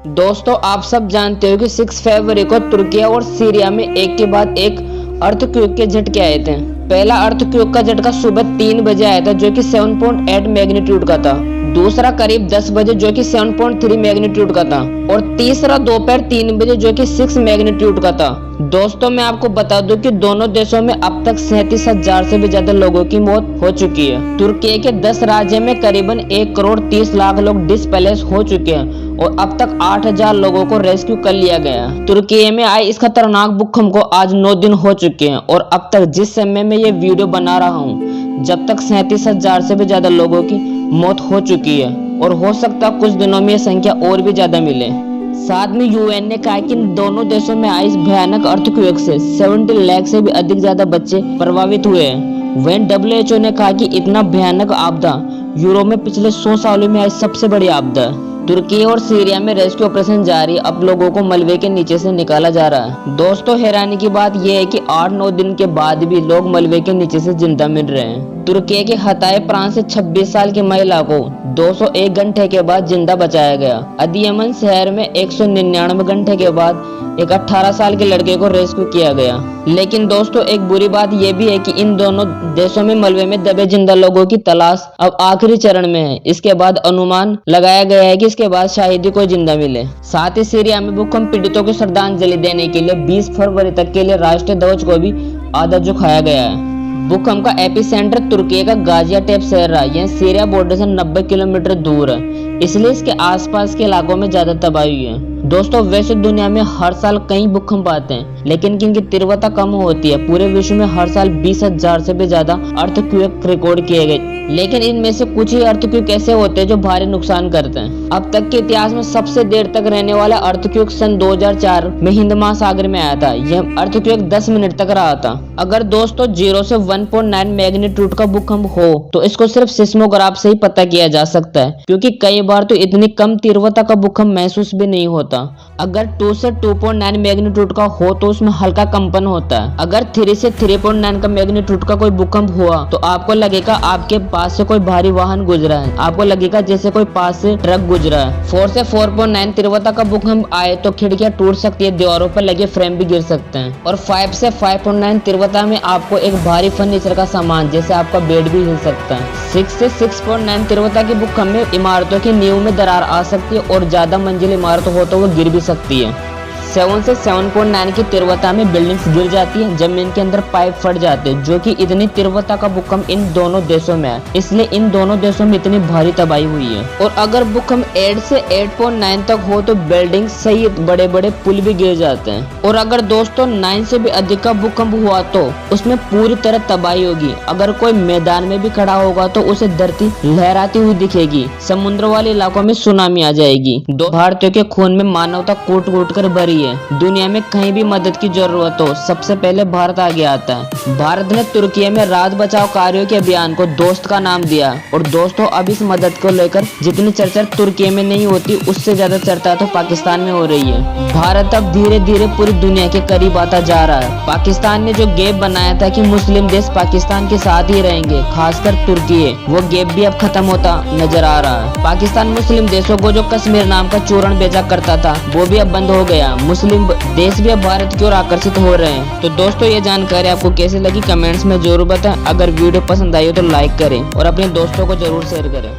दोस्तों आप सब जानते हो कि 6 फरवरी को तुर्की और सीरिया में एक के बाद एक अर्थक्वेक के झटके आए थे। पहला अर्थक्वेक का झटका सुबह 3 बजे आया था जो कि 7.8 मैग्नीट्यूड का था। दूसरा करीब 10 बजे जो कि 7.3 मैग्नीट्यूड का था और तीसरा दोपहर 3 बजे जो कि 6 मैग्नीट्यूड का था। दोस्तों मैं आपको बता दूं कि दोनों देशों में अब तक 37,000 से भी ज्यादा लोगों की मौत हो चुकी है। तुर्की के 10 राज्यों में करीबन 1 करोड़ 30 लाख लोग डिस्प्लेस हो चुके हैं और अब तक 8,000 लोगों को रेस्क्यू कर लिया गया। तुर्की में आए इस खतरनाक भूकंप को आज 9 दिन हो चुके हैं और अब तक जिस समय में ये वीडियो बना रहा हूँ जब तक 37,000 से भी ज्यादा लोगों की मौत हो चुकी है और हो सकता कुछ दिनों में यह संख्या और भी ज्यादा मिले। साथ में यूएन ने कहा कि इन दोनों देशों में आई इस भयानक अर्थक्वेक से 70 लाख से भी अधिक ज्यादा बच्चे प्रभावित हुए हैं। वहीं WHO ने कहा कि इतना भयानक आपदा यूरोप में पिछले 100 सालों में आई सबसे बड़ी आपदा है। तुर्की और सीरिया में रेस्क्यू ऑपरेशन जारी, अब लोगों को मलबे के नीचे से निकाला जा रहा है। दोस्तों हैरानी की बात यह है कि 8-9 दिन के बाद भी लोग मलबे के नीचे से जिंदा मिल रहे हैं। तुर्की के हताय प्रांत से 26 साल की महिला को 201 घंटे के बाद जिंदा बचाया गया। अदियमन शहर में 199 घंटे के बाद एक 18 साल के लड़के को रेस्क्यू किया गया। लेकिन दोस्तों एक बुरी बात यह भी है कि इन दोनों देशों में मलबे में दबे जिंदा लोगों की तलाश अब आखिरी चरण में है। इसके बाद अनुमान लगाया गया है कि इसके बाद शायद ही कोई जिंदा मिले। साथ ही सीरिया में भूकंप पीड़ितों को श्रद्धांजलि देने के लिए 20 फरवरी तक के लिए राष्ट्रीय ध्वज को भी आधा झुकाया गया है। भूकंप का एपिसेंटर तुर्की का गाजियाटेप शहर रहा। यह सीरिया बॉर्डर से 90 किलोमीटर दूर है, इसलिए इसके आसपास के इलाकों में ज्यादा तबाही हुई है। दोस्तों वैसे दुनिया में हर साल कई भूकंप आते हैं लेकिन इनकी तीव्रता कम होती है। पूरे विश्व में हर साल 20,000 से भी ज्यादा अर्थक्वेक रिकॉर्ड किए गए, लेकिन इनमें से कुछ ही अर्थक्वेक ऐसे होते हैं जो भारी नुकसान करते हैं। अब तक के इतिहास में सबसे देर तक रहने वाला अर्थक्वेक सन 2004 में हिंद महासागर में आया था। यह अर्थक्वेक 10 मिनट तक रहा था। अगर दोस्तों 0 से 1.9 मैग्नीट्यूड का भूकंप हो तो इसको सिर्फ सिस्मोग्राफ से ही पता किया जा सकता है, क्योंकि कई बार तो इतनी कम तीव्रता का भूकंप महसूस भी नहीं होता। अगर 2 से 2.9 मैग्नीट्यूड का हो तो उसमें हल्का कंपन होता है। अगर 3 से 3.9 का मैग्नीट्यूड का कोई भूकंप हुआ तो आपको लगेगा आपके पास से कोई भारी वाहन गुजरा है, आपको लगेगा जैसे कोई पास से ट्रक गुजरा है। 4 से 4.9 तीव्रता का भूकंप आए तो खिड़कियां टूट सकती है, दीवारों पर लगे फ्रेम भी गिर सकते हैं। और 5 से 5.9 तीव्रता में आपको एक भारी फर्नीचर का सामान जैसे आपका बेड भी हिल सकता है। 6 से 6.9 तीव्रता के भूकंप में इमारतों की नींव में दरार आ सकती है और ज्यादा मंजिल इमारत हो तो वो गिर भी सकती है। 7 से 7.9 की तीव्रता में बिल्डिंग्स गिर जाती है, जमीन के अंदर पाइप फट जाते हैं, जो कि इतनी तीव्रता का भूकंप इन दोनों देशों में है, इसलिए इन दोनों देशों में इतनी भारी तबाही हुई है। और अगर भूकंप 8 से 8.9 तक हो तो बिल्डिंग सहित बड़े बड़े पुल भी गिर जाते हैं। और अगर दोस्तों 9 से भी अधिक का भूकंप हुआ तो उसमें पूरी तरह तबाही होगी। अगर कोई मैदान में भी खड़ा होगा तो उसे धरती लहराती हुई दिखेगी, समुद्र वाले इलाकों में सुनामी आ जाएगी। भारतीयों के खून में मानवता कूट कूट कर भरी है। दुनिया में कहीं भी मदद की जरूरत हो सबसे पहले भारत आगे आता है। भारत ने तुर्की में राहत बचाव कार्यों के अभियान को दोस्त का नाम दिया। और दोस्तों अब इस मदद को लेकर जितनी चर्चा तुर्की में नहीं होती उससे ज्यादा चर्चा तो पाकिस्तान में हो रही है। भारत अब धीरे धीरे पूरी दुनिया के करीब आता जा रहा है। पाकिस्तान ने जो गैप बनाया था कि मुस्लिम देश पाकिस्तान के साथ ही रहेंगे, खासकर तुर्की, वो गैप भी अब खत्म होता नजर आ रहा है। पाकिस्तान मुस्लिम देशों को जो कश्मीर नाम का चूर्ण बेचा करता था वो भी अब बंद हो गया। मुस्लिम देश भी अब भारत की ओर आकर्षित हो रहे हैं। तो दोस्तों ये जानकारी आपको कैसी लगी कमेंट्स में जरूर बताएं। अगर वीडियो पसंद आई हो तो लाइक करें और अपने दोस्तों को जरूर शेयर करें।